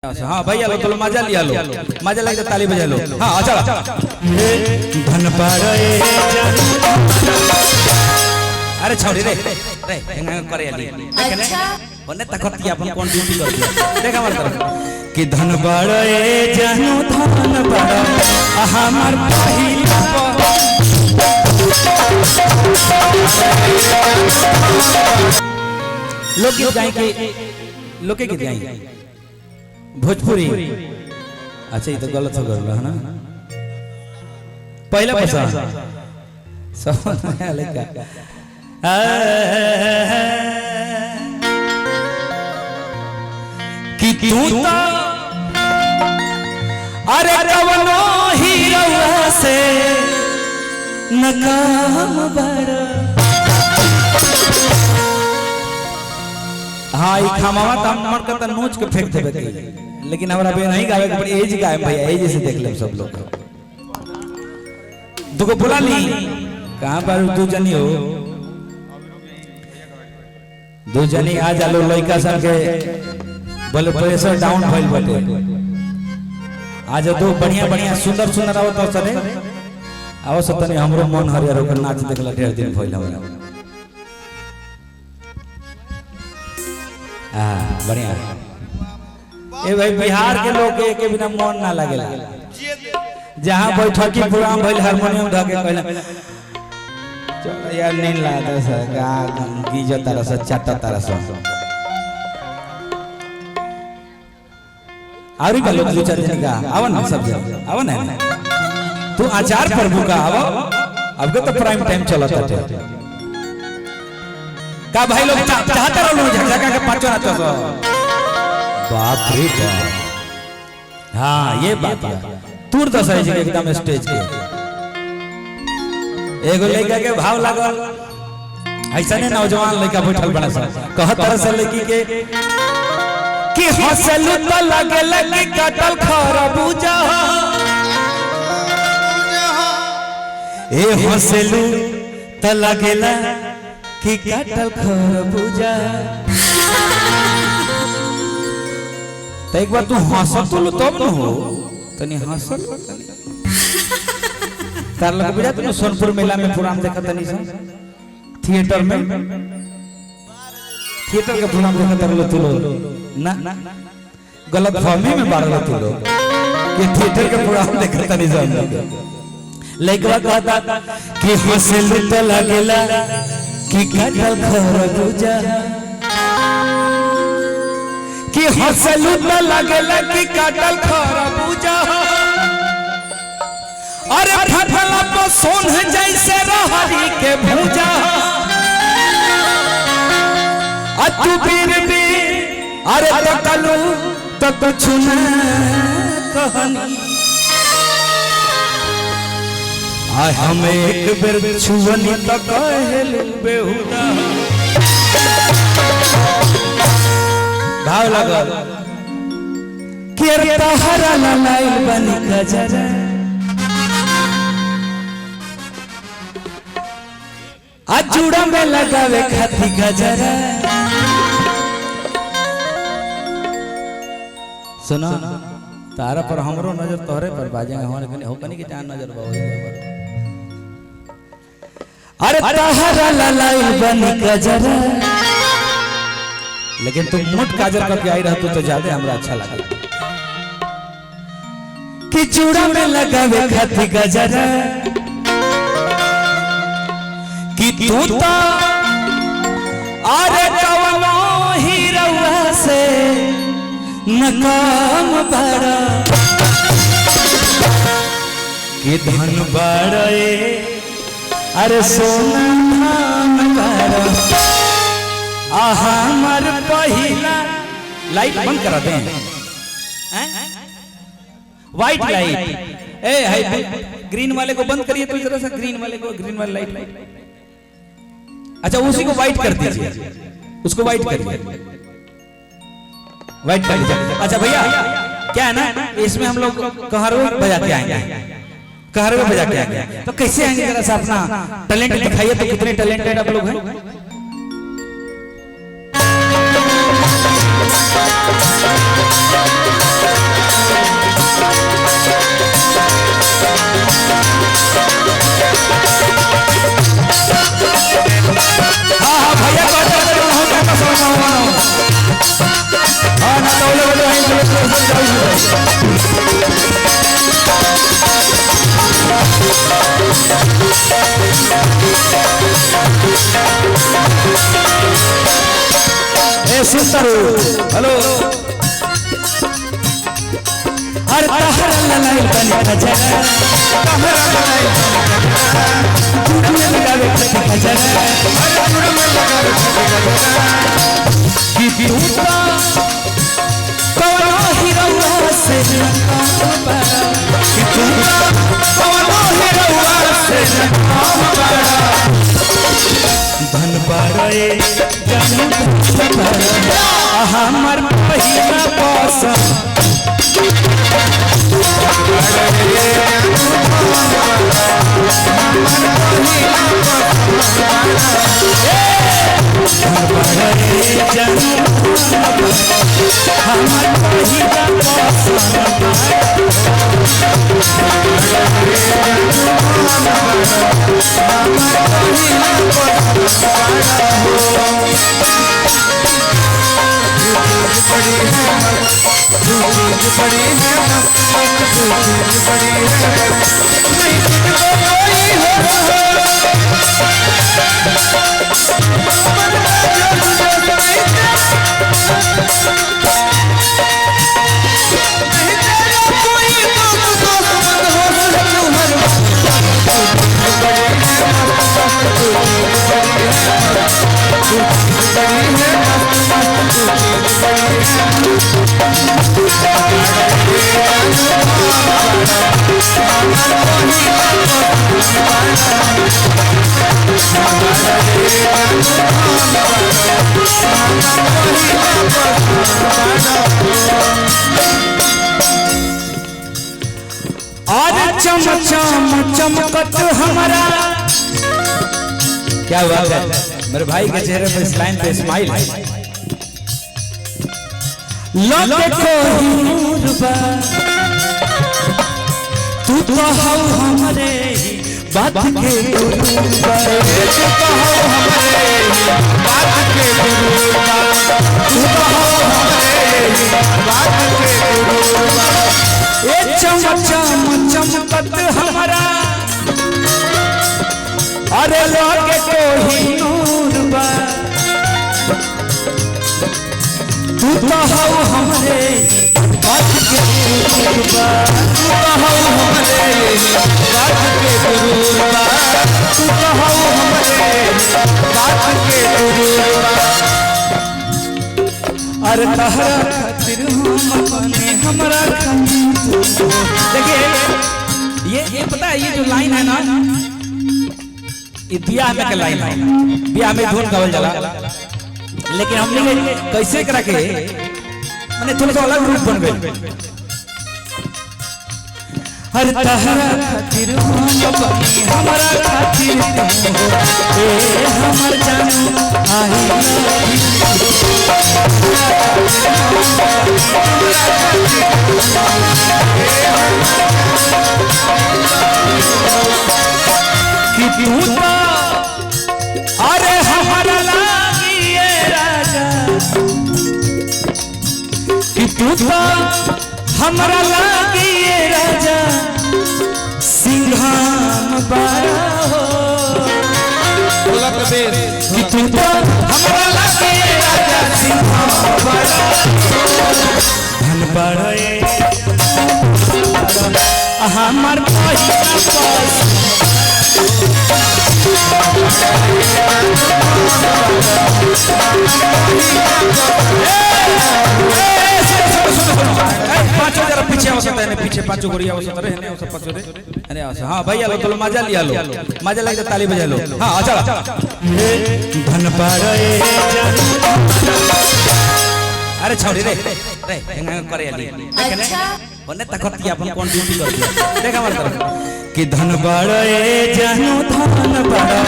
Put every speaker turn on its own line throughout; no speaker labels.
हाँ भैया लो तो मजा लिया लो मजा लगे ताली बजा लो। हाँ अच्छा धन अरे छोड़ी रे रे करे अच्छा होने तकती अपन कौन ड्यूटी कर दिया देख हमार तरफ कि धन बड़े जानू धन बड़ा हमार पहिला लोग गीत गाएंगे लोग के गीत गाएंगे भोजपुरी। अच्छा ये तो गलत हो गया है ना पहला पैसा सब लड़का कि तू तो अरे कवनो हीरो से नकाम बड़ा। हाँ ये खामावा तम मर कर नोच के फेंक देबे लेकिन हमरा बे नहीं गावे पड़ी एज गाए भैया एज से देख ले सब लोग तुको बुला ली कहां पर तू जनी हो दो जनी आ जालो लइका सब के बोले प्रेशर डाउन भइल बटे आज दो बढ़िया बढ़िया सुंदर सुंदर आवत सने आवो सतने हमरो मन हरियर होकर नाच देखला ढेर दिन भइल हमरा। हाँ बढ़िया ए भाई बिहार के लोग के बिना मन ना लगेला जहां बैठकी प्रोग्राम भइल हारमोनियम ढके कहला चल यार नींद लाता सा गा गीज तारा सा चाटा तारा सा आरी का लोग दो चार दिन का आवन हम सब आवन है तू आचार प्रभु का आव अब के तो प्राइम टाइम चलता है का भाई लोग चाहते रहो झकझका के पांचों नाचो सो बाप रे बाप। हाँ ये बात है तूर दस है जी एकदम स्टेज के एगो लड़का के भाव लागल ऐसा ने नौजवान लड़का बैठल बड़ा सा कहत तरह से लड़की के कि हंसलू तो लगे लगे कटल खरबूजा ए हंसलू तो लगेला कि कटल खरबूजा। तो एक बार तू हंसत तो तब न हो तनी हंसत तार लग बुझा तू सोनपुर मेला में प्रोग्राम देखा तनी सा थिएटर में थिएटर का प्रोग्राम देखा तरलो तू ना गलत फहमी में बारलो तू कि थिएटर का प्रोग्राम देखा तनी सा लइकवा कहता कि हंसलू तो लगेला कि कटल खरबूजा कि हंसलू तो लगेला कि कटल खरबूजा अरे फटला तो सोन जैसे रहरी के भूजा तू बीर बीर अरे तकलू तो कुछ न कहनी हम एक बेर छुअनी तो कहल बेहुदा। भाव लगल कि अरे तहरा लाइल बनी गजरा आज जुड़ा में लगावे खाती गजरा। सुनो तारा पर हमरो नजर तोहरे पर बाजेंगे हमारे कने हो कनी के जान नजर बावे अरे तहरा लाइल बनी गजरा लेकिन तुम मुठ काजल करके आई रहतो तो ज्यादा हमरा अच्छा लगा कि चूड़ा में लगावे खाती गजरा कि तू तो अरे कवनो हीरोवा से नकाम बड़ा कि धन बड़े अरे सोना धाम बड़ा हमार पहिला लाइट बंद करा दे व्हाइट लाइट ए हाय ग्रीन वाले को बंद करिए तो जरा सा ग्रीन वाले लाइट अच्छा उसी को व्हाइट कर दीजिए उसको व्हाइट करिए व्हाइट कर दीजिए। अच्छा भैया क्या है ना इसमें हम लोग कहरवा बजा के आएंगे कहरवा बजा के आएंगे तो कैसे आएंगे जरा सा अपना टैलेंट दिखाइए तो कितने टैलेंटेड आप लोग हैं। सुंदर हेलो अरे तहरा ललाई बनी खजरा तहरा ललाई बनी खजरा लगावे खजरा अरे में लगावे खजरा कि तूता कवनो हिरौआ से काम बड़ा कि तूता कवनो हिरौआ से काम बड़ा धन बड़े जन हमर पहिला पसंद बड़ी है चमकत हमारा क्या हुआ है मेरे भाई के चेहरे पर इस लाइन पे स्माइल है लोगे कोहिनूरबा तू तो हौ हमरे बात के गुरूबा तू तो हौ हमरे बात के गुरूबा तू तो हौ हमरे बात के गुरूबा ए चमकत हमारा अरे लोगे कोहिनूरबा तू तो हौ हमरे बात के गुरूबा तू तो हौ हमरे बात के गुरूबा तू तो हौ हमरे बात के गुरूबा अरे तहरा खातिर हम अपने हमरा देखिए ये पता है ये जो लाइन है ना ये बियाह में का लाइन है बियाह में धुन गावल जाला लेकिन हमने कैसे करा के माने थोड़ा सा अलग रूप बन गए हर तहरा खातिर हम अपनी हमरा खातिर तुम ए हमर जानू आई कि तू तो अरे हमारा लागिए राजा कि तू तो हमारा लागिए राजा सिंघाम बारा हो कि तू तो हमारा लागिए राजा सिंघाम बारा धन बड़े हमार पहिला पसंद पांचों जरा पीछे हो सकता है पीछे पांचों गोरिया हो सकता है सब पांचों रे अरे हां भैया लो तो मजा लिया लो मजा लगे ताली बजा लो हां अच्छा धन पारे अरे छोड़ी रे हेंगा करे आली अच्छा ओने तकती अपन कौन ड्यूटी कर दिया देख हमार तरफ कि धन बड़े जानू धन बड़ा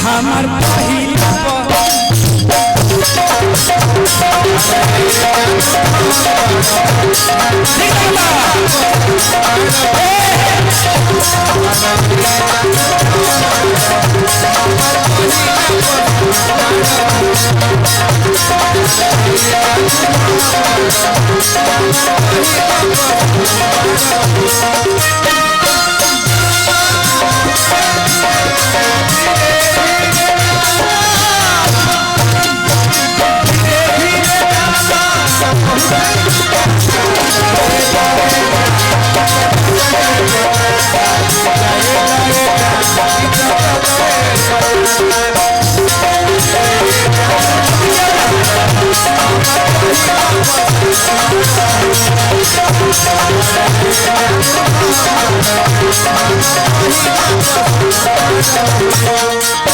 हमार पहिला
Thank you.